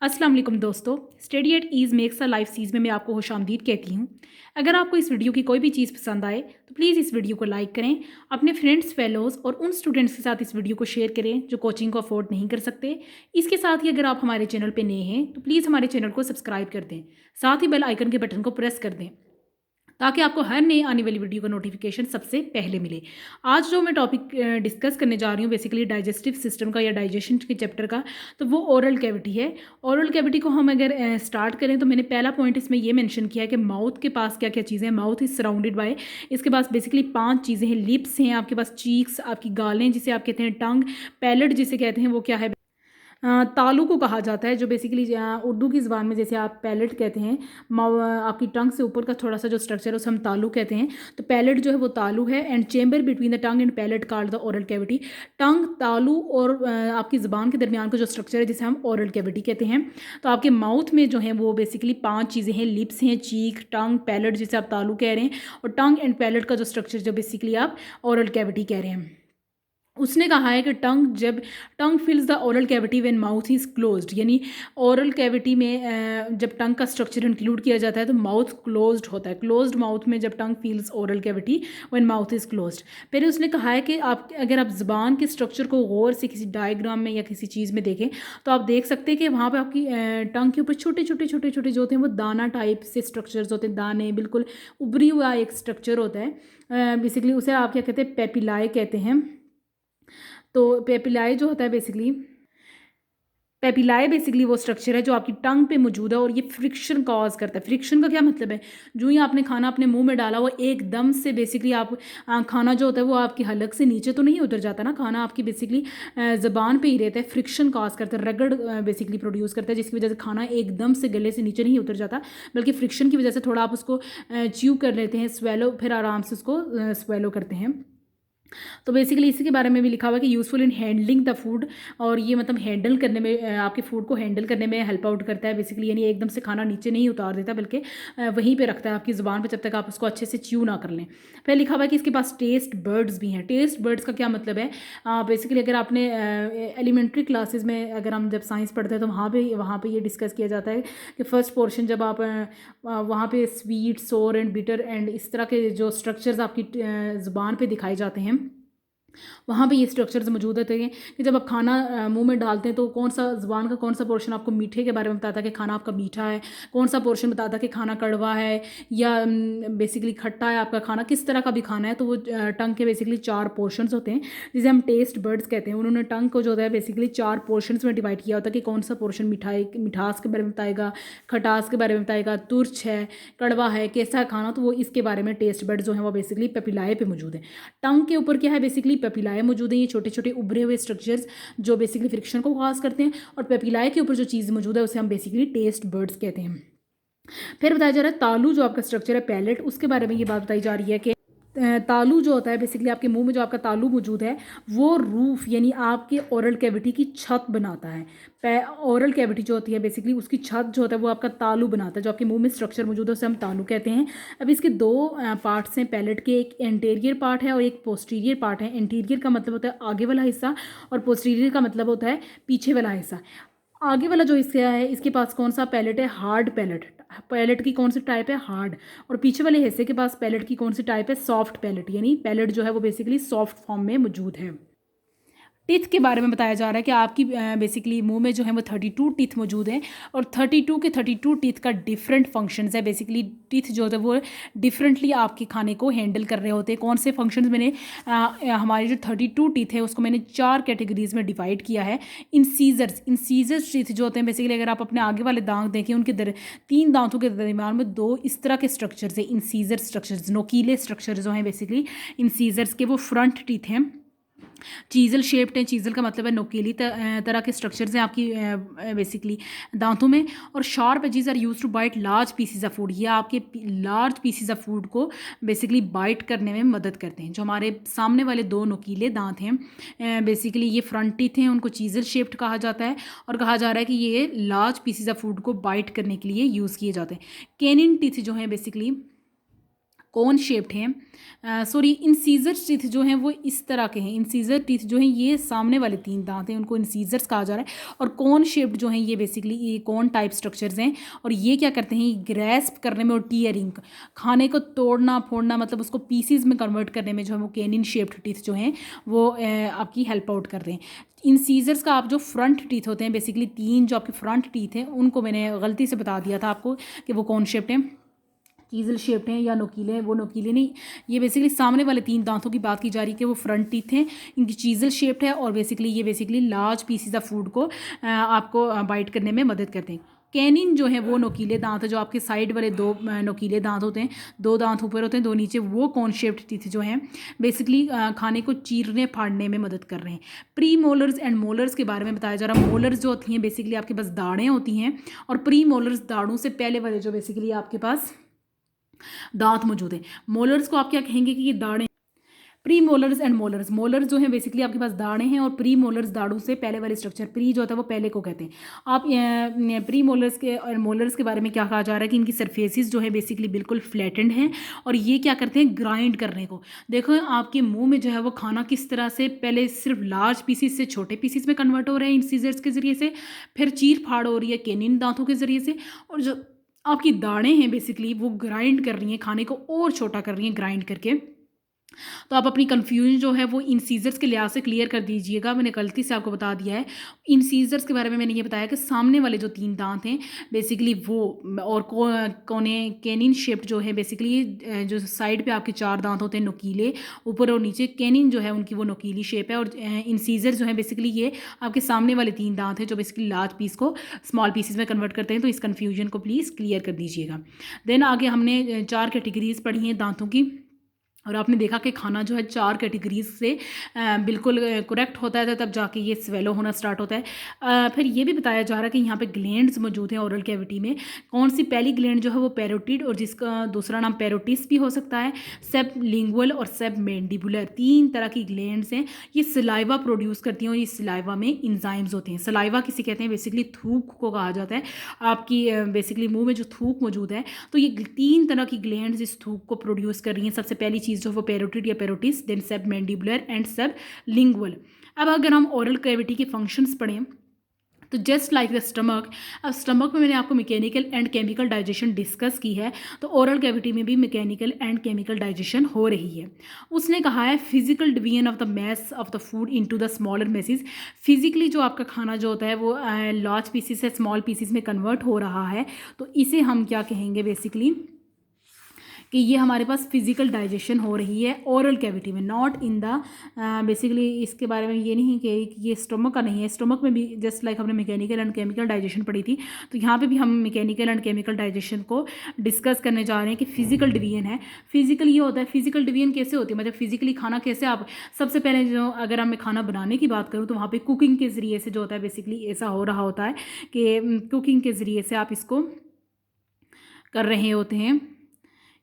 अस्सलाम वालेकुम दोस्तों। Study at ease makes a life सीज़ में मैं आपको खुशामदीद कहती हूँ। अगर आपको इस वीडियो की कोई भी चीज़ पसंद आए तो प्लीज़ इस वीडियो को लाइक करें, अपने फ्रेंड्स फेलोज़ और उन स्टूडेंट्स के साथ इस वीडियो को शेयर करें जो कोचिंग को अफोर्ड नहीं कर सकते। इसके साथ ही अगर आप हमारे चैनल पर नए हैं तो प्लीज़ हमारे चैनल को सब्सक्राइब कर दें, साथ ही बेल आइकन के बटन को प्रेस कर दें ताकि आपको हर नई आने वाली वीडियो का नोटिफिकेशन सबसे पहले मिले। आज जो मैं टॉपिक डिस्कस करने जा रही हूँ बेसिकली डाइजेस्टिव सिस्टम का या डाइजेशन के चैप्टर का, तो वो ओरल कैविटी है। ओरल कैविटी को हम अगर स्टार्ट करें तो मैंने पहला पॉइंट इसमें ये मेंशन किया है कि माउथ के पास क्या क्या चीज़ें हैं। माउथ इज सराउंडेड बाय, इसके पास बेसिकली 5 चीज़ें हैं। लिप्स हैं आपके पास, चीक्स, आपकी गालें जिसे आप कहते हैं, टंग, पैलेट जिसे कहते हैं वो क्या है, तालू को कहा जाता है, जो बेसिकली उर्दू की ज़बान में जैसे आप पैलेट कहते हैं। आपकी टंग से ऊपर का थोड़ा सा जो स्ट्रक्चर है उसे हम तालू कहते हैं। तो पैलेट जो है वो तालू है। And chamber between the tongue and palate called the oral cavity. Tongue, तालू और आपकी ज़बान के दरमियान का जो स्ट्रक्चर है जिसे हम ओरल कैविटी कहते हैं। तो आपके माउथ में जो है वो बेसिकली 5 चीज़ें हैं। लिप्स हैं, चीक, टंग, पैलेट जिसे आप तालू कह रहे हैं, और टंग एंड पैलेट का जो स्ट्रक्चर जो बेसिकली आप ओरल कैविटी कह रहे हैं। उसने कहा है कि tongue fills the oral cavity when mouth is closed, यानी ओरल कैविटी में जब टंग का स्ट्रक्चर इंक्लूड किया जाता है तो माउथ क्लोज्ड होता है। क्लोज्ड माउथ में जब tongue fills oral cavity when mouth is closed. फिर उसने कहा है कि आप अगर आप ज़बान के स्ट्रक्चर को गौर से किसी डायग्राम में या किसी चीज़ में देखें तो आप देख सकते हैं कि वहाँ पर आपकी टंग के ऊपर छोटे छोटे छोटे छोटे जो होते हैं वो दाना टाइप से स्ट्रक्चर्स होते हैं। दाने बिल्कुल उभरी हुआ एक स्ट्रक्चर होता है। बेसिकली उसे आप क्या कहते हैं, पेपिलाई कहते हैं। तो पेपिलाई बेसिकली वो स्ट्रक्चर है जो आपकी टंग पे मौजूद है और ये फ्रिक्शन कॉज करता है। फ्रिक्शन का क्या मतलब है, जो ही आपने खाना अपने मुंह में डाला वो एकदम से बेसिकली आप खाना जो होता है वो आपकी हलक से नीचे तो नहीं उतर जाता ना, खाना आपकी बेसिकली ज़बान पे ही रहता है। फ्रिक्शन कॉज करता है, रगड़ बेसिकली प्रोड्यूस करता है, जिसकी वजह से खाना एकदम से गले से नीचे नहीं उतर जाता, बल्कि फ्रिक्शन की वजह से थोड़ा आप उसको च्यू कर लेते हैं, स्वेलो, फिर आराम से उसको स्वेलो करते हैं। तो बेसिकली इसी के बारे में भी लिखा हुआ है कि useful in handling the food, और ये मतलब हैंडल करने में आपके फूड को हैंडल करने में हेल्प आउट करता है बेसिकली, यानी एकदम से खाना नीचे नहीं उतार देता बल्कि वहीं पे रखता है आपकी ज़ुबान पे जब तक आप उसको अच्छे से च्यू ना कर लें। फिर लिखा हुआ है कि इसके पास टेस्ट बर्ड्स भी हैं। टेस्ट बर्ड्स का क्या मतलब है, बेसिकली अगर आपने एलिमेंट्री क्लासेस में अगर हम जब साइंस पढ़ते हैं तो वहाँ पे ये डिस्कस किया जाता है कि फर्स्ट पोर्शन जब आप वहाँ पे स्वीट, सोर एंड बिटर एंड इस तरह के जो स्ट्रक्चर्स आपकी ज़ुबान पे दिखाए जाते हैं, वहाँ पे ये स्ट्रक्चर्स मौजूद होते हैं कि जब आप खाना मुंह में डालते हैं तो कौन सा ज़ुबान का कौन सा पोर्शन आपको मीठे के बारे में बताता है कि खाना आपका मीठा है, कौन सा पोर्शन बताता है कि खाना कड़वा है या बेसिकली खट्टा है, आपका खाना किस तरह का भी खाना है। तो वो टंग के बेसिकली 4 पोर्शंस होते हैं जिसे हम टेस्ट बर्ड्स कहते हैं। उन्होंने टंग को जो होता है बेसिकली 4 पोर्शंस में डिवाइड किया होता है कि कौन सा पोर्शन मिठास के बारे में बताएगा, खटास के बारे में बताएगा, तुर्च है, कड़वा है, कैसा है खाना, तो वो इसके बारे में टेस्ट बर्ड जो है वो बेसिकली पेपिलाए पे मौजूद है। टंग के ऊपर क्या है, बेसिकली पेपिलाए मौजूद है, ये छोटे छोटे उभरे हुए स्ट्रक्चर्स जो बेसिकली फ्रिक्शन को खास करते हैं, और पेपिलाए के ऊपर जो चीज़ मौजूद है उसे हम बेसिकली टेस्ट बर्ड्स कहते हैं। फिर बताया जा रहा है तालू जो आपका स्ट्रक्चर है पैलेट, उसके बारे में ये बात बताई जा रही है कि तालू जो होता है बेसिकली आपके मुंह में जो आपका तालू मौजूद है वो रूफ यानी आपके ओरल कैविटी की छत बनाता है। ओरल कैविटी जो होती है बेसिकली उसकी छत जो होता है वो आपका तालू बनाता है। जो आपके मुंह में स्ट्रक्चर मौजूद है उसे हम तालू कहते हैं। अब इसके 2 पार्ट्स हैं पैलेट के, एक एंटीरियर पार्ट है और एक पोस्टीरियर पार्ट है। एंटीरियर का मतलब होता है आगे वाला हिस्सा और पोस्टीरियर का मतलब होता है पीछे वाला हिस्सा। आगे वाला जो हिस्सा है इसके पास कौन सा पैलेट है, हार्ड पैलेट। पैलेट की कौन सी टाइप है, हार्ड। और पीछे वाले हिस्से के पास पैलेट की कौन सी टाइप है, सॉफ्ट पैलेट, यानी पैलेट जो है वो बेसिकली सॉफ्ट फॉर्म में मौजूद है। टीथ के बारे में बताया जा रहा है कि आपकी बेसिकली मुंह में जो है वो 32 टीथ मौजूद हैं और 32 टीथ का डिफरेंट फंक्शंस है। बेसिकली टीथ जो होते हैं वो डिफरेंटली आपके खाने को हैंडल कर रहे होते हैं। कौन से फंक्शंस मैंने हमारे जो 32 टीथ है उसको मैंने 4 कैटेगरीज में डिवाइड किया है। इंसीजर्स टीथ जो होते हैं बेसिकली अगर आप अपने आगे वाले दांत देखें उनके 3 दांतों के दरमियान में 2 इस तरह के स्ट्रक्चर्स है, इंसीजर स्ट्रक्चर्स, नोकीले स्ट्रक्चर जो हैं बेसिकली इंसीजर्स के, वो फ्रंट टीथ हैं। चीज़ल शेप्ड है, चीज़ल का मतलब है नोकीली तरह के स्ट्रक्चर्स हैं आपकी बेसिकली दांतों में। और sharp edges are used to bite large pieces of food, ये आपके लार्ज पीसीज ऑफ फूड को बेसिकली बाइट करने में मदद करते हैं। जो हमारे सामने वाले 2 नोकीले दांत हैं बेसिकली ये फ्रंट टीथ हैं, उनको चीज़ल शेप्ड कहा जाता है और कहा जा रहा है कि ये लार्ज पीसीज ऑफ फूड को बाइट करने के लिए यूज़ किए जाते हैं। कैनिन टीथ जो हैं बेसिकली कौन शेप्ड हैं, सॉरी इंसीजर टीथ जो हैं वो इस तरह के हैं। इंसीजर टीथ जो हैं ये सामने वाले 3 दांत हैं, उनको इंसीजर्स कहा जा रहा है। और कौन शेप्ड जो हैं ये बेसिकली ये कौन टाइप स्ट्रक्चर्स हैं, और ये क्या करते हैं, ग्रेस्प करने में और टीयरिंग, खाने को तोड़ना फोड़ना, मतलब उसको पीसीज में कन्वर्ट करने में जो है वो कैनिन शेप्ड टीथ जो हैं वो आपकी हेल्प आउट कर रहे हैं। इंसीजर्स का आप जो फ्रंट टीथ होते हैं बेसिकली 3 जो आपके फ्रंट टीथ हैं उनको मैंने गलती से बता दिया था आपको कि वो कौन शेप्ड हैं, चीजल शेप्ड हैं या नोकीले हैं। वो नोकीले नहीं, ये बेसिकली सामने वाले 3 दांतों की बात की जा रही है कि वो फ्रंट टीथ हैं, इनकी चीजल शेप्ड है और बेसिकली ये basically large pieces of food को आपको बाइट करने में मदद करते हैं। कैनिन जो है वो नोकीले दांत है, जो आपके साइड वाले 2 नोकीले दांत होते हैं, 2 दांत ऊपर होते हैं 2 नीचे, वो कॉन शेप्ड टीथ जो हैं बेसिकली खाने को चीरने फाड़ने में मदद कर रहे हैं। प्री मोलर्स एंड मोलर्स के बारे में बताया जा रहा है। मोलर्स जो होती हैं बेसिकली आपके पास दाढ़ें होती हैं, और प्री मोलर्स दाढ़ों से पहले वाले जो बेसिकली आपके पास दांत मौजूद है। मोलर्स को आप क्या कहेंगे कि ये दाढ़ें। Pre molars and molars, molars जो है बेसिकली आपके पास दाढ़ें हैं, और प्री मोलर्स दाढ़ों से पहले वाले स्ट्रक्चर, प्री जो होता है वो पहले को कहते हैं। आप प्री मोलर्स के और मोलर्स के बारे में क्या कहा जा रहा है कि इनकी सरफेसिस जो है बेसिकली बिल्कुल फ्लैटेंड हैं, और ये क्या करते हैं, ग्राइंड करने को। देखो आपके मुंह में जो है वो खाना किस तरह से पहले सिर्फ लार्ज पीसीस से छोटे पीसीस में कन्वर्ट हो रहे हैं इंसीजर्स के ज़रिए से, फिर चीर फाड़ हो रही है कैनिन दांतों के ज़रिए से, और जो आपकी दाढ़ें हैं बेसिकली वो ग्राइंड कर रही हैं, खाने को और छोटा कर रही हैं ग्राइंड करके। तो आप अपनी कन्फ्यूजन जो है वो इंसीजर्स के लिहाज से क्लियर कर दीजिएगा। मैंने गलती से आपको बता दिया है। इंसीजर्स के बारे में मैंने ये बताया कि सामने वाले जो 3 दांत हैं बेसिकली वो, और कोने कैनिन शेप्ड जो है बेसिकली जो साइड पे आपके 4 दांत होते हैं नोकीले, ऊपर और नीचे, कैनिन जो है उनकी वो नोकीली शेप है, और इंसीजर जो है बेसिकली ये आपके सामने वाले 3 दांत हैं जो बेसिकली लार्ज पीस को स्मॉल पीसेस में कन्वर्ट करते हैं। तो इस कन्फ्यूजन को प्लीज़ क्लियर कर दीजिएगा। देन आगे हमने 4 कैटेगरीज पढ़ी हैं दांतों की, और आपने देखा कि खाना जो है 4 कैटेगरीज से बिल्कुल करेक्ट होता है तब जाके ये स्वेलो होना स्टार्ट होता है। फिर ये भी बताया जा रहा है कि यहाँ पे ग्लैंड्स मौजूद हैं ओरल कैविटी में। कौन सी पहली ग्लैंड जो है वो पैरोटिड, और जिसका दूसरा नाम पैरोटिस भी हो सकता है, सब लिंगुअल और सब मैंडिबुलर, 3 तरह की ग्लैंड्स हैं। ये सलाइवा प्रोड्यूस करती हैं, और इस सलाइवा में इंजाइम्स होते हैं। सलाइवा किसे कहते हैं, बेसिकली थूक को कहा जाता है। आपकी बेसिकली मुँह में जो थूक मौजूद है, तो ये 3 तरह की ग्लैंड्स इस थूक को प्रोड्यूस कर रही हैं। सबसे पहली चीज़ जो वो पैरोटिड या पैरोटिस, देन सब मैंडिबुलर एंड सब लिंगुअल। अब अगर हम ओरल कैविटी के फंक्शंस पढ़ें तो जस्ट लाइक द स्टमक, अब स्टमक में मैंने आपको mechanical and chemical digestion discuss की है, तो ओरल कैविटी में भी मैकेनिकल एंड केमिकल डाइजेशन हो रही है। उसने कहा है physical division of the mass of the food into the smaller message. Physically जो आपका खाना जो होता है वो लार्ज पीसीस से स्मॉल पीसीस में कन्वर्ट हो रहा है, तो इसे हम क्या कहेंगे बेसिकली कि ये हमारे पास फिजिकल डाइजेशन हो रही है ओरल कैविटी में, नॉट इन द बेसिकली। इसके बारे में ये नहीं कि ये स्टमक का नहीं है। स्टमक में भी जस्ट लाइक हमने मैकेनिकल एंड केमिकल डाइजेशन पढ़ी थी, तो यहाँ पे भी हम मैकेनिकल एंड केमिकल डाइजेशन को डिस्कस करने जा रहे हैं कि फिजिकल डिवीजन है। फिजिकल ये होता है, फिजिकल डिवीजन कैसे होती है, मतलब फिजिकली खाना कैसे आप, सबसे पहले जो अगर मैं खाना बनाने की बात करूँ तो वहाँ पर कुकिंग के ज़रिए से जो होता है बेसिकली ऐसा हो रहा होता है कि कुकिंग के ज़रिए से आप इसको कर रहे होते हैं।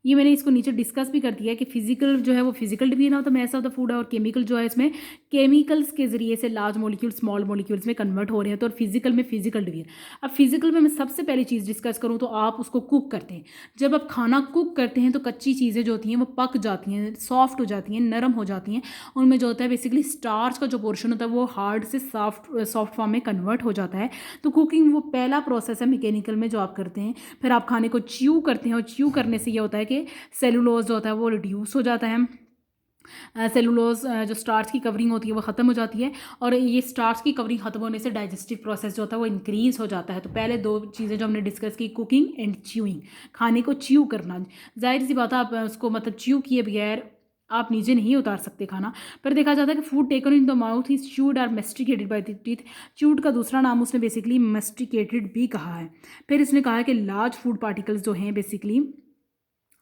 ये मैंने इसको नीचे डिस्कस भी कर दिया है कि फिजिकल जो है वो physical division of the mass of the food है, और केमिकल जो है इसमें केमिकल्स के ज़रिए से लार्ज मॉलिक्यूल स्मॉल मॉलिक्यूल्स में कन्वर्ट हो रहे हैं। तो और फिजिकल में फिजिकल डिवीजन। अब फिजिकल में मैं सबसे पहली चीज़ डिस्कस करूँ तो आप उसको कुक करते हैं। जब आप खाना कुक करते हैं तो कच्ची चीज़ें जो होती हैं वो पक जाती हैं, सॉफ्ट हो जाती हैं, नरम हो जाती हैं। उनमें जो होता है बेसिकली स्टार्च का जो पोर्शन होता है वो हार्ड से सॉफ्ट फॉर्म में कन्वर्ट हो जाता है। तो कुकिंग वो पहला प्रोसेस है मैकेनिकल में जो आप करते हैं। फिर आप खाने को च्यू करते हैं, और च्यू करने से ये होता है कि सेलुलोज जो होता है वो रिड्यूस हो जाता है। सेलुलोज जो स्टार्च की कवरिंग होती है वो ख़त्म हो जाती है, और ये स्टार्च की कवरिंग ख़त्म होने से डाइजेस्टिव प्रोसेस जो होता है वो इंक्रीज़ हो जाता है। तो पहले 2 चीज़ें जो हमने डिस्कस की, कुकिंग एंड च्यूइंग, खाने को च्यू करना। जाहिर सी बात है आप उसको मतलब च्यू किए बगैर आप नीचे नहीं उतार सकते खाना। पर देखा जाता है कि food taken in the mouth is chewed or masticated by the teeth. Chewed का दूसरा नाम उसने बेसिकली मेस्टिकेटेड भी कहा है। फिर इसने कहा है कि लार्ज फूड पार्टिकल्स जो हैं बेसिकली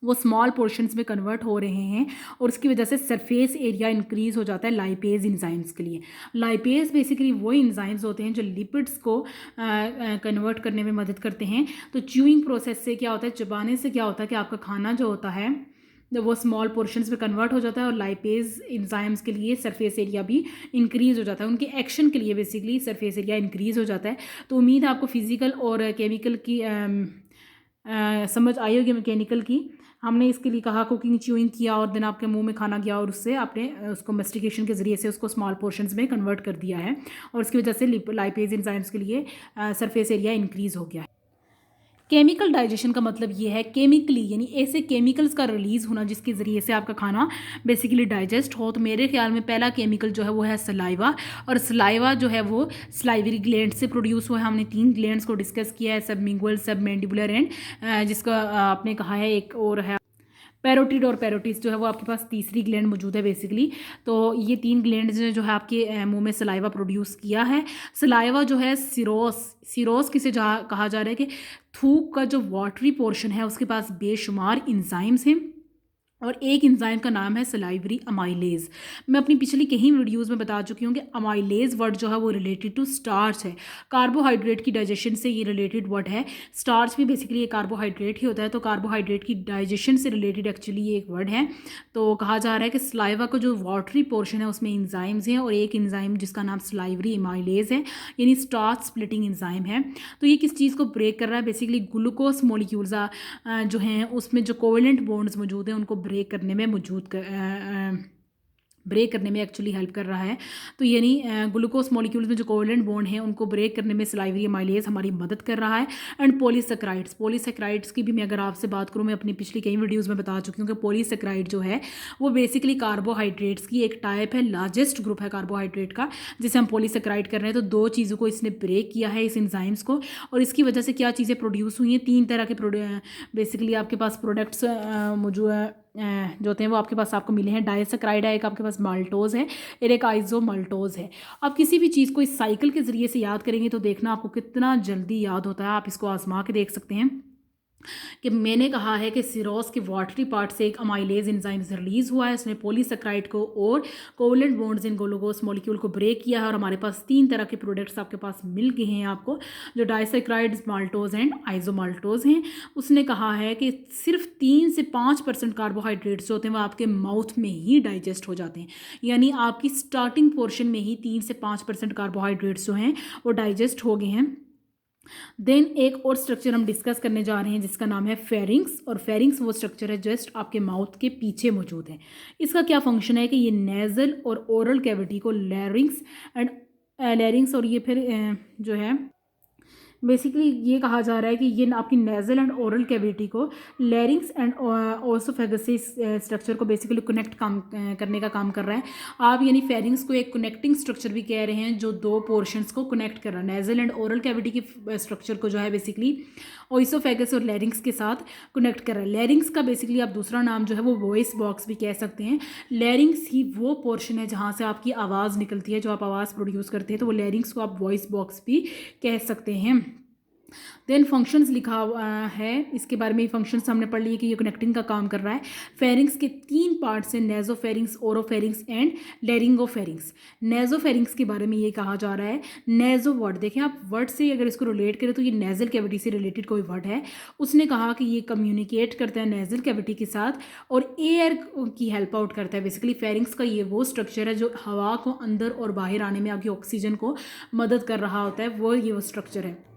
वो स्मॉल पोर्शंस में कन्वर्ट हो रहे हैं, और उसकी वजह से सरफेस एरिया इंक्रीज़ हो जाता है लाइपेज इंजाइम्स के लिए। लाइपेज बेसिकली वो इंजाइम्स होते हैं जो लिपिड्स को कन्वर्ट करने में मदद करते हैं। तो च्यूइंग प्रोसेस से क्या होता है, चबाने से क्या होता है कि आपका खाना जो होता है जब वो स्मॉल पोर्शंस में कन्वर्ट हो जाता है, और लाइपेज इंजाइम्स के लिए सरफेस एरिया भी इंक्रीज़ हो जाता है। उनके एक्शन के लिए बेसिकली सरफेस एरिया इंक्रीज़ हो जाता है। तो उम्मीद है आपको फिजिकल और केमिकल की समझ आई होगी मैकेनिकल की। हमने इसके लिए कहा कुकिंग च्यूइंग किया और देन आपके मुंह में खाना गया और उससे आपने उसको मेस्टिकेशन के ज़रिए से उसको स्मॉल पोर्शंस में कन्वर्ट कर दिया है और उसकी वजह से लाइपेज एंजाइम्स के लिए सरफेस एरिया इंक्रीज़ हो गया है। केमिकल डाइजेशन का मतलब ये है केमिकली, यानी ऐसे केमिकल्स का रिलीज़ होना जिसके ज़रिए से आपका खाना बेसिकली डाइजेस्ट हो। तो मेरे ख्याल में पहला केमिकल जो है वो है सलाइवा, और सलाइवा जो है वो सलाइवरी ग्लैंड से प्रोड्यूस हुआ है। हमने 3 ग्लैंड्स को डिस्कस किया है, सबमिंगुअल, सबमैंडिबुलर एंड जिसका आपने कहा है एक और है पैरोटिड, और पैरोटिस जो है वो आपके पास तीसरी ग्लैंड मौजूद है बेसिकली। तो ये 3 ग्लैंड जो है आपके मुंह में सलाइवा प्रोड्यूस किया है। सलाइवा जो है सिरोस किसे कहा जा रहा है कि थूक का जो वाटरी पोर्शन है उसके पास बेशुमार इंजाइम्स हैं, और एक इंजाइम का नाम है सलाइवरी अमाइलेज। मैं अपनी पिछली कई वीडियोज़ में बता चुकी हूँ कि अमाइलेज वर्ड जो है वो रिलेटेड टू स्टार्च है, कार्बोहाइड्रेट की डाइजेशन से ये रिलेटेड वर्ड है। स्टार्च भी बेसिकली एक कार्बोहाइड्रेट ही होता है, तो कार्बोहाइड्रेट की डाइजेशन से रिलेटेड एक्चुअली ये एक वर्ड है। तो कहा जा रहा है कि सलाइवा का जो वाटरी पोर्शन है उसमें इंजाइम्स हैं, और एक इंजाइम जिसका नाम सलाइवरी अमाइलेज है, यानी स्टार्च स्प्लिटिंग इंजाइम है। तो ये किस चीज़ को ब्रेक कर रहा है? बेसिकली ग्लूकोज मोलिक्यूल्स जो हैं उसमें जो कोवेलेंट बॉन्ड्स मौजूद हैं उनको ब्रेक करने में एक्चुअली हेल्प कर रहा है। तो यानी ग्लूकोज मॉलिक्यूल्स में जो कोवेलेंट बॉन्ड हैं उनको ब्रेक करने में सलाइवरी अमाइलेज हमारी मदद कर रहा है। एंड पॉलीसेक्राइड्स की भी मैं अगर आपसे बात करूँ, मैं अपनी पिछली कई वीडियोस में बता चुकी हूँ कि पॉलीसेक्राइड जो है वो बेसिकली कार्बोहाइड्रेट्स की एक टाइप है, लार्जेस्ट ग्रुप है कार्बोहाइड्रेट का, जिसे हम पॉलीसेक्राइड कर रहे हैं। तो 2 चीज़ों को इसने ब्रेक किया है, इस एंजाइम्स को, और इसकी वजह से क्या चीज़ें प्रोड्यूस हुई हैं? 3 तरह के बेसिकली आपके पास प्रोडक्ट्स मौजूद जो होते हैं वो आपके पास आपको मिले हैं। डाइसैक्राइड है, एक आपके पास माल्टोज है, और एक आइसोमाल्टोज है। आप किसी भी चीज़ को इस साइकिल के ज़रिए से याद करेंगे तो देखना आपको कितना जल्दी याद होता है। आप इसको आजमा के देख सकते हैं कि मैंने कहा है कि सिरोस के वाटरी पार्ट से एक अमाइलेज एंजाइम रिलीज़ हुआ है, उसने पॉलीसेक्राइड को और covalent bonds in glucose molecule को ब्रेक किया है, और हमारे पास 3 तरह के प्रोडक्ट्स आपके पास मिल गए हैं आपको, जो डाइसैक्राइड्स, माल्टोज एंड आइसोमाल्टोज हैं। उसने कहा है कि सिर्फ 3 से 5% कार्बोहाइड्रेट्स जो होते हैं वो आपके माउथ में ही डाइजेस्ट हो जाते हैं, यानी आपकी स्टार्टिंग पोर्शन में ही 3 से 5% कार्बोहाइड्रेट्स जो हैं वो डाइजेस्ट हो गए हैं। देन एक और स्ट्रक्चर हम डिस्कस करने जा रहे हैं जिसका नाम है फेरिंग्स, और फेरिंग्स वो स्ट्रक्चर है जस्ट आपके माउथ के पीछे मौजूद है। इसका क्या फंक्शन है कि ये नेजल और ओरल कैविटी को लैरिंग्स और ये फिर जो है बेसिकली ये कहा जा रहा है कि ये आपकी नेजल एंड ओरल कैविटी को लैरिंग्स एंड ओसोफेगस से स्ट्रक्चर को बेसिकली कनेक्ट करने का काम कर रहा है। आप यानी फेरिंग्स को एक कनेक्टिंग स्ट्रक्चर भी कह रहे हैं जो 2 पोर्शंस को कनेक्ट कर रहा है। नेजल एंड ओरल कैविटी की स्ट्रक्चर को जो है बेसिकली ओसोफेगस और लैरिंग्स के साथ कनेक्ट कर रहा है। लैरिंग्स का बेसिकली आप दूसरा नाम जो है वो वॉइस बॉक्स भी कह सकते हैं। लैरिंग्स ही वो पोर्शन है जहाँ से आपकी आवाज़ निकलती है, जो आप आवाज़ प्रोड्यूस करते हैं, तो वो लैरिंग्स को आप वॉइस बॉक्स भी कह सकते हैं। देन फंक्शंस लिखा हुआ है, इसके बारे में फंक्शंस हमने पढ़ लिए कि ये कनेक्टिंग का काम कर रहा है। फेरिंग्स के 3 पार्ट्स हैं, नेजोफेरिंग्स, ओरोफेरिंग्स एंड लैरिंगोफेरिंग्स। नेजोफेरिंग्स के बारे में ये कहा जा रहा है, नेजो वर्ड देखें आप, वर्ड से अगर इसको रिलेट करें तो ये नेजल कैविटी से रिलेटेड कोई वर्ड है। उसने कहा कि ये कम्युनिकेट करता है नेजल कैविटी के साथ और एयर की हेल्प आउट करता है। बेसिकली फेरिंग्स का ये वो स्ट्रक्चर है जो हवा को अंदर और बाहर आने में आपकी ऑक्सीजन को मदद कर रहा होता है, वो स्ट्रक्चर है।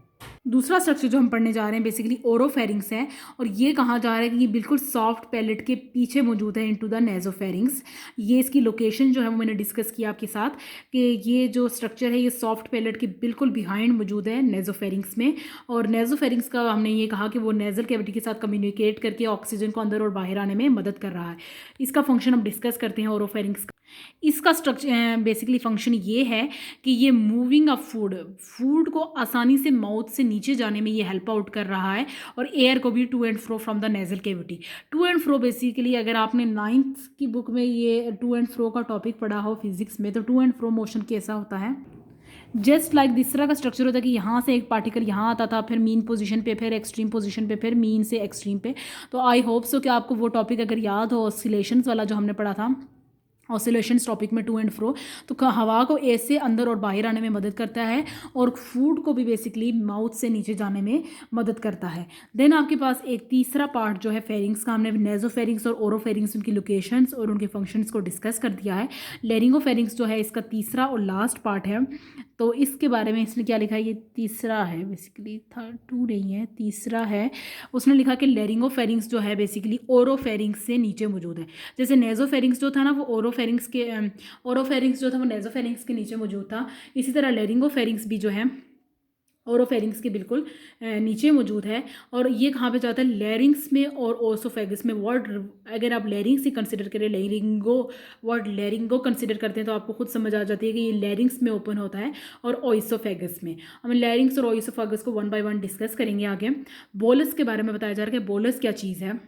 दूसरा स्ट्रक्चर जो हम पढ़ने जा रहे हैं बेसिकली ओरोफेरिंग्स है, और ये कहा जा रहा है कि ये बिल्कुल सॉफ्ट पैलेट के पीछे मौजूद है इनटू द नेजोफेरिंग्स। ये इसकी लोकेशन जो है वो मैंने डिस्कस किया आपके साथ कि ये जो स्ट्रक्चर है ये सॉफ्ट पैलेट के बिल्कुल बिहाइंड मौजूद है नेजोफेरिंग्स में। और नेजोफेरिंग्स का हमने ये कहा कि वो नेजल कैविटी के साथ कम्युनिकेट करके ऑक्सीजन को अंदर और बाहर आने में मदद कर रहा है। इसका फंक्शन हम डिस्कस करते हैं ओरोफेरिंग्स का। इसका स्ट्रक्चर बेसिकली फंक्शन ये है कि ये मूविंग ऑफ फूड को आसानी से माउथ से नीचे जाने में ये हेल्प आउट कर रहा है, और एयर को भी to and fro from the nasal cavity. To and fro basically अगर आपने 9th की बुक में ये टू एंड फ्रो का टॉपिक पढ़ा हो फिजिक्स में, तो टू एंड फ्रो मोशन कैसा होता है, जस्ट लाइक दिस तरह का स्ट्रक्चर होता है कि यहाँ से एक पार्टिकल यहाँ आता था, फिर मीन पोजीशन पे, फिर एक्सट्रीम पोजीशन पे, फिर मीन से एक्सट्रीम पे। तो आई होप सो कि आपको वो टॉपिक अगर याद हो, ऑसिलेशंस वाला जो हमने पढ़ा था, ऑसिलेशंस टॉपिक में टू एंड फ्रो, तो हवा को ऐसे अंदर और बाहर आने में मदद करता है और फूड को भी बेसिकली माउथ से नीचे जाने में मदद करता है। देन आपके पास एक तीसरा पार्ट जो है फेरिंग्स का, हमने नेजोफेरिंग्स और ओरोफेरिंग्स उनकी लोकेशंस और उनके फंक्शंस को डिस्कस कर दिया है। लैरिंगोफेरिंग्स जो है इसका तीसरा और लास्ट पार्ट है। तो इसके बारे में इसने क्या लिखा है, ये तीसरा है बेसिकली, थर्ड टू नहीं है, तीसरा है। उसने लिखा कि लैरिंगोफेरिंग्स जो है बेसिकली ओरोफेरिंग्स से नीचे मौजूद है। जैसे नेजोफेरिंग्स जो था ना वो ओरोफेरिंग्स जो था वो नेजोफेरिंग्स के नीचे मौजूद था, इसी तरह लैरिंगोफेरिंग्स भी जो है ओरोफेरिंग्स के बिल्कुल नीचे मौजूद है। और ये कहाँ पे जाता है, लैरिंग्स में और ओसोफेगस में। वर्ड अगर आप लैरिंग्स ही कंसिडर करें, वर्ड लैरिंगो कंसिडर करते हैं तो आपको खुद समझ आ जाती है कि ये लैरिंग्स में ओपन होता है और ओइसोफेगस में। हम लैरिंग्स और ओइसोफेगस को वन बाय वन डिस्कस करेंगे आगे। बोलस के बारे में बताया जा रहा है कि बोलस क्या चीज़ है।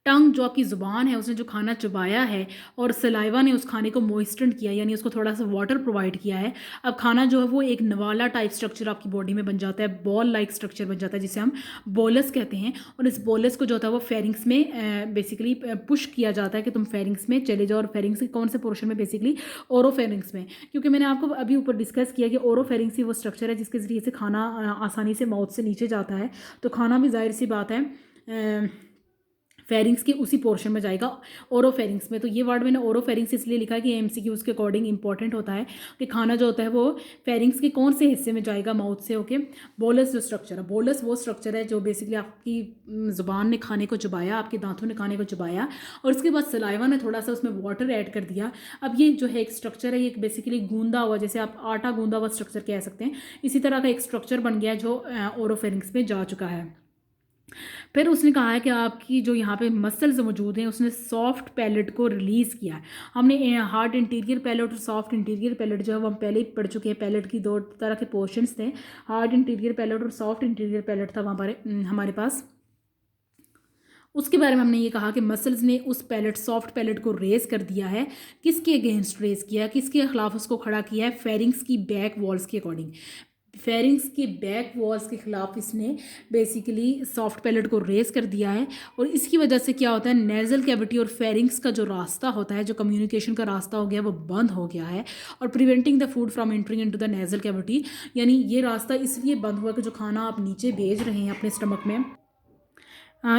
टंग जो आपकी ज़ुबान है, उसने जो खाना चबाया है और सलाइवा ने उस खाने को मॉइस्टेंड किया, यानी उसको थोड़ा सा वाटर प्रोवाइड किया है। अब खाना जो है वो एक नवाला टाइप स्ट्रक्चर आपकी बॉडी में बन जाता है, बॉल लाइक स्ट्रक्चर बन जाता है, जिसे हम बोलस कहते हैं। और इस बोलस को जो होता है वो फेरिंग्स में बेसिकली पुश किया जाता है कि तुम फेरिंग्स में चले जाओ। और फेरिंग्स के कौन से पोर्शन में, बेसिकली ओरोफेरिंग्स में, क्योंकि मैंने आपको अभी ऊपर डिस्कस किया कि ओरोफेरिंग्स ही वो स्ट्रक्चर है जिसके ज़रिए से खाना आसानी से माउथ से नीचे जाता है। तो खाना भी जाहिर सी बात है फेरिंग्स के उसी पोर्शन में जाएगा, ओरोफेरिंग्स में। तो ये वर्ड मैंने ओरोफेरिंग्स इसलिए लिखा कि एमसीक्यूज के अकॉर्डिंग इंपॉर्टेंट होता है कि खाना जो होता है वो फेरिंग्स के कौन से हिस्से में जाएगा, माउथ से होके। बोलस जो स्ट्रक्चर है, बोलस वो स्ट्रक्चर है जो बेसिकली आपकी ज़ुबान ने खाने को चबाया, आपके दांतों ने खाने को चबाया और उसके बाद सलाइवा ने थोड़ा सा उसमें वाटर ऐड कर दिया। अब ये जो है एक स्ट्रक्चर है, ये बेसिकली गूंदा हुआ, जैसे आप आटा गूंदा हुआ स्ट्रक्चर कह सकते हैं, इसी तरह का एक स्ट्रक्चर बन गया जो ओरोफेरिंग्स में जा चुका है। फिर उसने कहा है कि आपकी जो यहाँ पे मसल्स मौजूद हैं, उसने सॉफ्ट पैलेट को रिलीज़ किया है। हमने हार्ड इंटीरियर पैलेट और सॉफ्ट इंटीरियर पैलेट जो है वो हम पहले ही पढ़ चुके हैं। पैलेट की दो तरह के पोर्शंस थे, हार्ड इंटीरियर पैलेट और सॉफ्ट इंटीरियर पैलेट था वहाँ पर हमारे पास। उसके बारे में हमने ये कहा कि मसल्स ने उस पैलेट, सॉफ्ट पैलेट को रेज कर दिया है। किसके अगेंस्ट रेज किया, किसके खिलाफ उसको खड़ा किया है, फेरिंग्स की बैक वॉल्स के अकॉर्डिंग। फेरिंग्स की बैक वॉल्स के खिलाफ इसने बेसिकली सॉफ्ट पैलेट को रेज कर दिया है। और इसकी वजह से क्या होता है, नेजल कैविटी और फेरिंग्स का जो रास्ता होता है, जो कम्युनिकेशन का रास्ता हो गया, वो बंद हो गया है। और preventing the food from entering into the nasal cavity, यानी ये रास्ता इसलिए बंद हुआ कि जो खाना आप नीचे भेज रहे हैं अपने स्टमक में,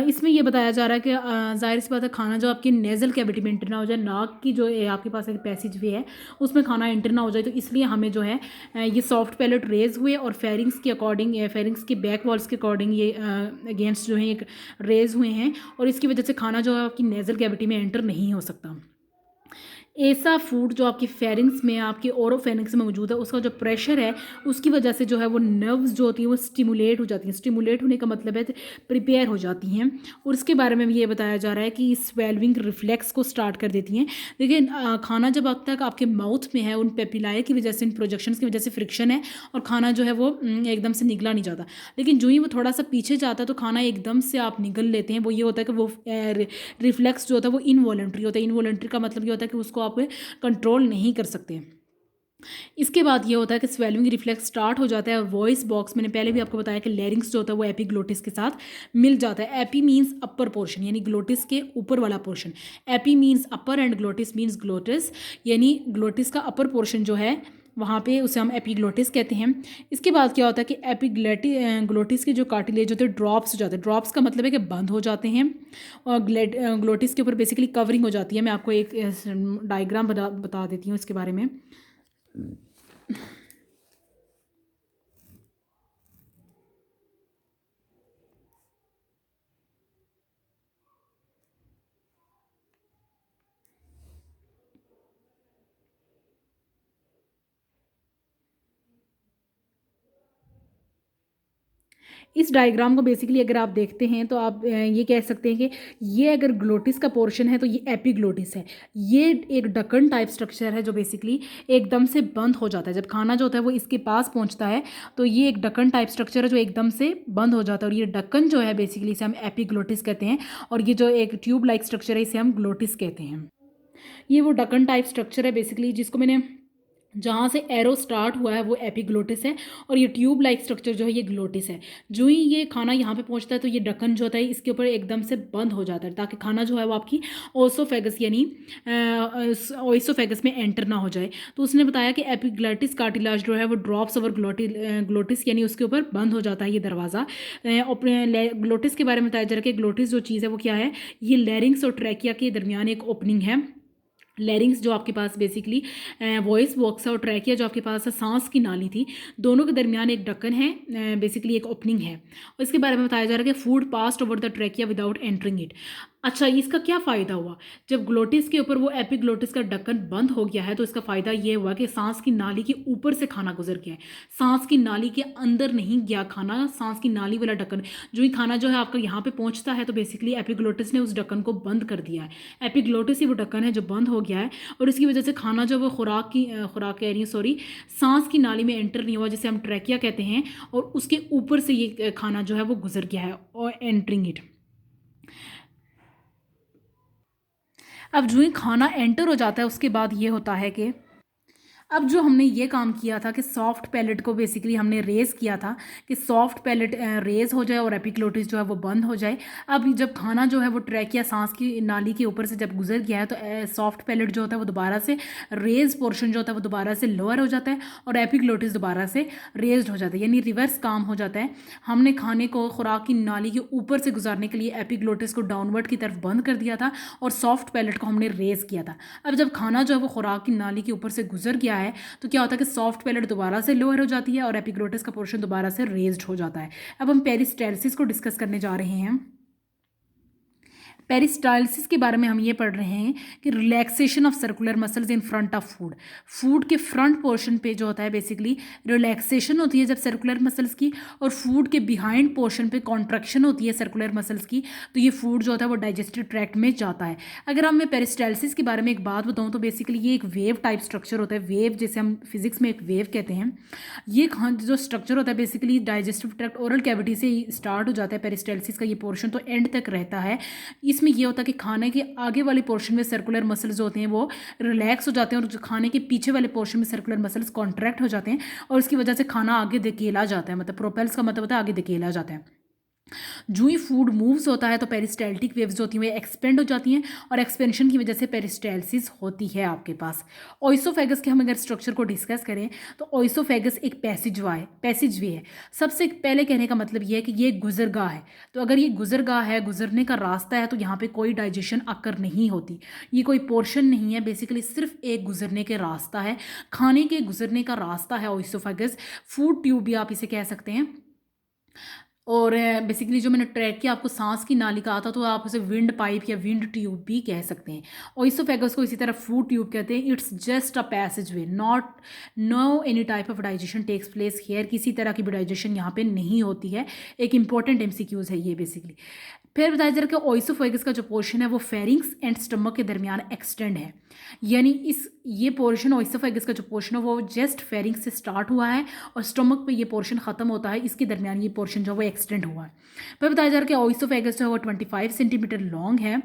इसमें ये बताया जा रहा है कि ज़ाहिर सी बात है खाना जो आपकी नेज़ल कैविटी में एंटर ना हो जाए, नाक की जो आपके पास एक पैसेज वे है उसमें खाना एंटर ना हो जाए, तो इसलिए हमें जो है ये सॉफ्ट पैलेट रेज हुए और फेरिंग्स के अकॉर्डिंग, फेरिंग्स के बैक वॉल्स के अकॉर्डिंग ये अगेंस्ट जो है एक रेज हुए हैं। और इसकी वजह से खाना जो है आपकी नेज़ल कैविटी में एंटर नहीं हो सकता। ऐसा फूड जो आपकी फेरिंग्स में, आपके ओरोफेरिंग्स में मौजूद है, उसका जो प्रेशर है उसकी वजह से जो है वो नर्व्स जो होती हैं वो स्टिमुलेट हो जाती हैं। स्टिमुलेट होने का मतलब है प्रिपेयर हो जाती हैं। और इसके बारे में भी ये बताया जा रहा है कि स्वेलविंग रिफ्लेक्स को स्टार्ट कर देती हैं। देखिए खाना जब अब तक आपके माउथ में है, उन पेपिलाए की वजह से, इन प्रोजेक्शंस की वजह से फ्रिक्शन है और खाना जो है वो एकदम से निगला नहीं जाता। लेकिन जो ही वो थोड़ा सा पीछे जाता है तो खाना एकदम से आप निगल लेते हैं। वो ये होता है कि वो रिफ्लेक्स जो होता है वो इनवॉलंट्री होता है। इनवॉलंट्री का मतलब ये होता है कि उसको आप कंट्रोल नहीं कर सकते। इसके बाद ये होता है कि स्वेलिंग रिफ्लेक्स स्टार्ट हो जाता है और वॉइस बॉक्स, मैंने पहले भी आपको बताया कि लैरिंग्स जो होता है वो एपीग्लोटिस के साथ मिल जाता है। एपी मीन्स अपर पोर्शन, यानी ग्लोटिस के ऊपर वाला portion. AP means upper and glottis means glottis, यानी ग्लोटिस का अपर पोर्शन जो है वहाँ पे उसे हम एपीग्लोटिस कहते हैं। इसके बाद क्या होता है कि ग्लोटिस के जो कार्टिलेज होते हैं ड्रॉप्स हो जाते हैं। ड्रॉप्स का मतलब है कि बंद हो जाते हैं और ग्लोटिस के ऊपर बेसिकली कवरिंग हो जाती है। मैं आपको एक डायग्राम बता देती हूँ इसके बारे में। इस डायग्राम को बेसिकली अगर आप देखते हैं तो आप ये कह सकते हैं कि ये अगर ग्लोटिस का पोर्शन है तो ये एपीग्लोटिस है। ये एक ढक्कन टाइप स्ट्रक्चर है जो बेसिकली एकदम से बंद हो जाता है। जब खाना जो होता है वो इसके पास पहुंचता है तो ये एक ढक्कन टाइप स्ट्रक्चर है जो एकदम से बंद हो जाता है। और ये ढक्कन जो है बेसिकली इसे हम एपीग्लोटिस कहते हैं। और ये जो एक ट्यूब लाइक स्ट्रक्चर है इसे हम ग्लोटिस कहते हैं। ये वो ढक्कन टाइप स्ट्रक्चर है बेसिकली जिसको मैंने, जहाँ से एरो स्टार्ट हुआ है वो एपीग्लोटिस है और ये ट्यूब लाइक स्ट्रक्चर जो है ये ग्लोटिस है। जो ही ये खाना यहाँ पे पहुँचता है तो ये ढक्कन जो होता है इसके ऊपर एकदम से बंद हो जाता है ताकि खाना जो है वो आपकी ओसोफेगस यानी ओइसोफेगस में एंटर ना हो जाए। तो उसने बताया कि एपीग्लोटिस कार्टिलाज जो है वो ड्रॉप्स ओवर ग्लोटिस यानी उसके ऊपर बंद हो जाता है ये दरवाज़ा। ग्लोटिस के बारे में बताया जा रहा है कि ग्लोटिस जो चीज़ है वो क्या है, ये लैरिंग्स और ट्रैकिया के दरमियान एक ओपनिंग है। लैरिंग्स जो आपके पास बेसिकली वॉइस बॉक्स है, और ट्रैकिया जो आपके पास है सांस की नाली थी, दोनों के दरमियान एक ढक्कन है, बेसिकली एक ओपनिंग है। और इसके बारे में बताया जा रहा है कि food passed over the trachea without entering it. अच्छा, इसका क्या फ़ायदा हुआ? जब ग्लोटिस के ऊपर वो एपिग्लोटिस का ढक्कन बंद हो गया है तो इसका फ़ायदा ये हुआ कि सांस की नाली के ऊपर से खाना गुजर गया है, सांस की नाली के अंदर नहीं गया खाना। सांस की नाली वाला ढक्कन, जो ही खाना जो है आपका यहाँ पे पहुँचता है तो बेसिकली एपिग्लोटिस ने उस ढक्कन को बंद कर दिया है। एपिग्लोटिस ही वो ढक्कन है जो बंद हो गया है, और इसकी वजह से खाना जो वो खुराक कह रही है सॉरी, सांस की नाली में एंटर नहीं हुआ, जिसे हम ट्रैकिया कहते हैं, और उसके ऊपर से ये खाना जो है वो गुजर गया है और एंटरिंग इट। अब जो ही खाना एंटर हो जाता है उसके बाद ये होता है कि अब जो हमने ये काम किया था कि सॉफ्ट पैलेट को बेसिकली हमने रेज़ किया था कि सॉफ्ट पैलेट रेज़ हो जाए और एपिग्लोटिस जो है वो बंद हो जाए। अब जब खाना जो है वो ट्रैकिया सांस की नाली के ऊपर से जब गुजर गया है तो सॉफ्ट पैलेट जो होता है वो दोबारा से रेज़ पोर्शन जो होता है वो दोबारा से लोअर हो जाता है, और एपिग्लोटिस दोबारा से रेज्ड हो जाता है, यानी रिवर्स काम हो जाता है। हमने खाने को खुराक की नाली के ऊपर से गुजारने के लिए एपिग्लोटिस को डाउनवर्ड की तरफ बंद कर दिया था और सॉफ्ट पैलेट को हमने रेज़ किया था। अब जब खाना जो है वो खुराक की नाली के ऊपर से गुजर गया है तो क्या होता है कि सॉफ्ट पैलेट दोबारा से लोअर हो जाती है और एपिग्लोटिस का पोर्शन दोबारा से रेज्ड हो जाता है। अब हम पेरिस्टाल्सिस को डिस्कस करने जा रहे हैं। पेरिस्टाल्सिस के बारे में हम ये पढ़ रहे हैं कि relaxation of circular muscles in front of food. Food के फ्रंट पोर्शन पे जो होता है बेसिकली रिलैक्सेशन होती है जब सर्कुलर मसल्स की, और फूड के बिहाइंड पोर्शन पे कॉन्ट्रैक्शन होती है सर्कुलर मसल्स की, तो ये फूड जो होता है वो डाइजेस्टिव ट्रैक्ट में जाता है। अगर हम मैं पेरिस्टाल्सिस के बारे में एक बात बताऊँ तो बेसिकली ये एक वेव टाइप स्ट्रक्चर होता है, वेव जैसे हम फिजिक्स में एक वेव कहते हैं। ये जो स्ट्रक्चर होता है basically digestive tract oral cavity से स्टार्ट हो जाता है, पेरिस्टाल्सिस का ये पोर्शन तो एंड तक रहता है। इसमें यह होता है कि खाने के आगे वाले पोर्शन में सर्कुलर मसल्स होते हैं वो रिलैक्स हो जाते हैं, और जो खाने के पीछे वाले पोर्शन में सर्कुलर मसल्स कॉन्ट्रैक्ट हो जाते हैं, और इसकी वजह से खाना आगे धकेला जाता है, मतलब प्रोपेल्स का मतलब होता है आगे धकेला जाता है। जो ही फूड मूव्स होता है तो पेरिस्टाल्टिक वेव्स होती हैं वो एक्सपेंड हो जाती हैं, और एक्सपेंशन की वजह से पेरिस्टाल्सिस होती है आपके पास। ओइसोफेगस के हम अगर स्ट्रक्चर को डिस्कस करें तो ओइसोफेगस एक पैसेज वे है। सबसे पहले कहने का मतलब ये है कि ये गुजरगाह है, तो अगर ये गुजरगाह है, गुजरने का रास्ता है, तो यहाँ पे कोई डाइजेशन अकर नहीं होती, ये कोई पोर्शन नहीं है, बेसिकली सिर्फ एक गुजरने के रास्ता है, खाने के गुजरने का रास्ता है ओइसोफेगस। फूड ट्यूब भी आप इसे कह सकते हैं। और बेसिकली जो मैंने ट्रैक किया आपको सांस की नाली कहा था, तो आप उसे विंड पाइप या विंड ट्यूब भी कह सकते हैं। ओइसोफेगस को इसी तरह फूड ट्यूब कहते हैं। It's just a passageway, not no any type of digestion takes place here, किसी तरह की भी डाइजेशन यहाँ पे नहीं होती है। एक इंपॉर्टेंट एमसीक्यूज है ये बेसिकली। फिर बताया जा रहा है कि ओइसोफेगस का जो पोर्शन है वो फेरिंग्स एंड स्टमक के दरमियान एक्सटेंड है, यानी ये पोर्शन ओइसोफेगस का जो पोर्शन है वो जस्ट फेरिंग्स से स्टार्ट हुआ है और स्टमक पे ये पोर्शन ख़त्म होता है, इसके दरमियान ये पोर्शन जो है वो एक्सटेंड हुआ है। फिर बताया जा रहा है कि ओइसोफेगस जो है वो 25 सेंटीमीटर लॉन्ग है।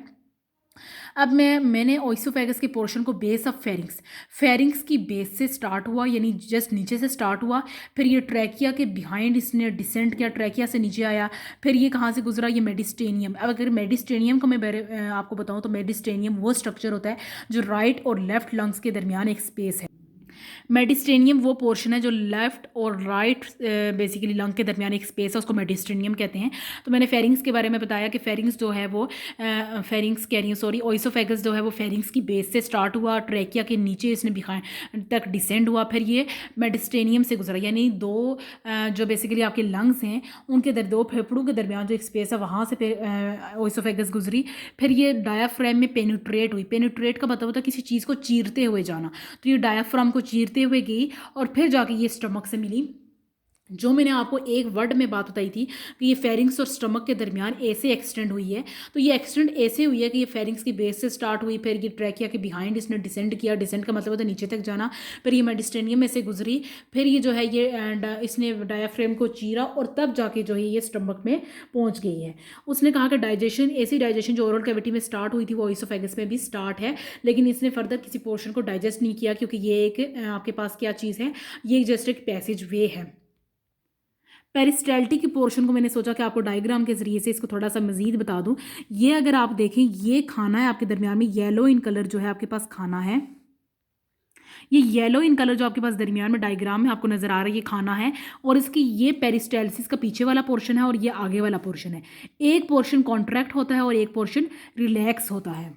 अब मैंने ओइसोफेगस के पोर्शन को बेस ऑफ फेरिंग्स की बेस से स्टार्ट हुआ, यानी जस्ट नीचे से स्टार्ट हुआ, फिर ये ट्रैकिया के बिहाइंड इसने डिसेंड किया, ट्रैकिया से नीचे आया, फिर ये कहाँ से गुजरा, ये मेडिस्टेनियम। अब अगर मेडिस्टेनियम को मैं आपको बताऊँ तो मेडिस्टेनियम वो स्ट्रक्चर होता है जो राइट और लेफ्ट लंग्स के दरमियान एक स्पेस है। मेडिस्टेनियम वो पोर्शन है जो लेफ्ट और राइट बेसिकली लंग के दरमियान एक स्पेस है, उसको मेडिस्टेनियम कहते हैं। तो मैंने फेरिंग्स के बारे में बताया कि फेरिंग्स जो है वो फेरिंग्स कह रही हूँ सॉरी, ओइसोफेगस जो है वो फेरिंग्स की बेस से स्टार्ट हुआ, ट्रैकिया के नीचे इसने बिहाइंड तक डिसेंड हुआ, फिर ये मेडिस्टेनियम से गुजरा, यानी दो जो बेसिकली आपके लंग्स हैं उनके दो फेफड़ों के दरमियान जो एक स्पेस है वहाँ से फिर ओइसोफेगस गुजरी, फिर ये डायाफ्राम में पेनिट्रेट हुई। पेनिट्रेट का मतलब होता है किसी चीज़ को चीरते हुए जाना, तो ये डायाफ्राम को चीरते हुए गई और फिर जाके ये स्टमक से मिली। जो मैंने आपको एक वर्ड में बात बताई थी कि ये फेरिंग्स और स्टमक के दरमियान ऐसे एक्सटेंड हुई है, तो ये एक्सटेंड ऐसे हुई है कि ये फेरिंग्स की बेस से स्टार्ट हुई, फिर ये ट्रैकिया के बिहाइंड इसने डिसेंड किया, डिसेंड का मतलब होता है नीचे तक जाना, फिर ये मेडिस्टेनियम में से गुजरी, फिर ये जो है ये इसने डायाफ्रेम को चीरा और तब जाके जो है ये स्टमक में पहुंच गई है। उसने कहा कि डाइजेशन, ऐसी डाइजेशन जो ओरल कैविटी में स्टार्ट हुई थी वो ओइसोफेगस में भी स्टार्ट है, लेकिन इसने फर्दर किसी पोर्शन को डाइजेस्ट नहीं किया, क्योंकि ये एक आपके पास क्या चीज़ है, ये जस्ट एक पैसेज वे है। पेरिस्टाल्टिक के पोर्शन को मैंने सोचा कि आपको डायग्राम के ज़रिए से इसको थोड़ा सा मज़ीद बता दूं। ये अगर आप देखें, ये खाना है आपके दरमियान में, येलो इन कलर जो है आपके पास खाना है, ये येलो इन कलर जो आपके पास दरमियान में डायग्राम में आपको नज़र आ रहा है ये खाना है, और इसकी ये पेरिस्टाल्सिस का पीछे वाला पोर्शन है और ये आगे वाला पोर्शन है। एक पोर्शन कॉन्ट्रैक्ट होता है और एक पोर्शन रिलैक्स होता है।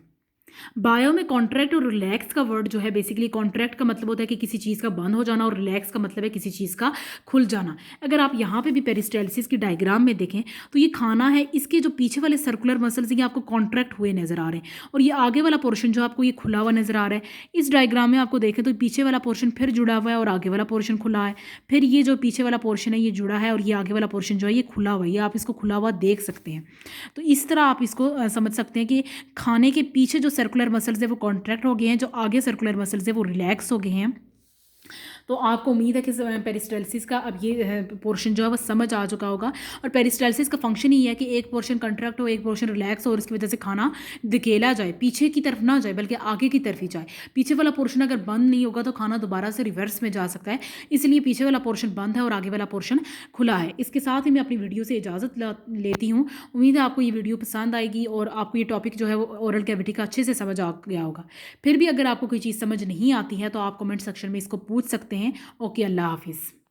बायो में कॉन्ट्रैक्ट और रिलैक्स का वर्ड जो है बेसिकली कॉन्ट्रैक्ट का मतलब होता है कि किसी चीज़ का बंद हो जाना और रिलैक्स का मतलब है किसी चीज़ का खुल जाना। अगर आप यहाँ पे भी पेरिस्टाल्सिस की डायग्राम में देखें तो ये खाना है, इसके जो पीछे वाले सर्कुलर मसल्स हैं ये आपको कॉन्ट्रैक्ट हुए नज़र आ रहे हैं और ये आगे वाला पोर्शन जो आपको ये खुला हुआ नज़र आ रहा है। इस डायग्राम में आपको देखें तो पीछे वाला पोर्शन फिर जुड़ा हुआ है और आगे वाला पोर्शन खुला है, फिर ये जो पीछे वाला पोर्शन है ये जुड़ा है और ये आगे वाला पोर्शन जो है ये खुला हुआ है। ये आप इसको खुला हुआ देख सकते हैं। तो इस तरह आप इसको समझ सकते हैं कि खाने के पीछे जो सर्कुलर मसल्स है वो कॉन्ट्रैक्ट हो गए हैं, जो आगे सर्कुलर मसल्स है वो रिलैक्स हो गए हैं। तो आपको उम्मीद है कि पेरिस्टाल्सिस का अब ये पोर्शन जो है वो समझ आ चुका होगा। और पेरिस्टाल्सिस का फंक्शन ही है कि एक पोर्शन कंट्रैक्ट हो, एक पोर्शन रिलैक्स हो और इसकी वजह से खाना धकेला जाए, पीछे की तरफ ना जाए बल्कि आगे की तरफ ही जाए। पीछे वाला पोर्शन अगर बंद नहीं होगा तो खाना दोबारा से रिवर्स में जा सकता है, इसलिए पीछे वाला पोर्शन बंद है और आगे वाला पोर्शन खुला है। इसके साथ ही मैं अपनी वीडियो से इजाज़त लेती हूँ। उम्मीद है आपको ये वीडियो पसंद आएगी और आपको ये टॉपिक जो है वो ओरल कैविटी का अच्छे से समझ आ गया होगा। फिर भी अगर आपको कोई चीज़ समझ नहीं आती है तो आप कमेंट सेक्शन में इसको पूछ सकते हैं। ओके, अल्लाह हाफिज़।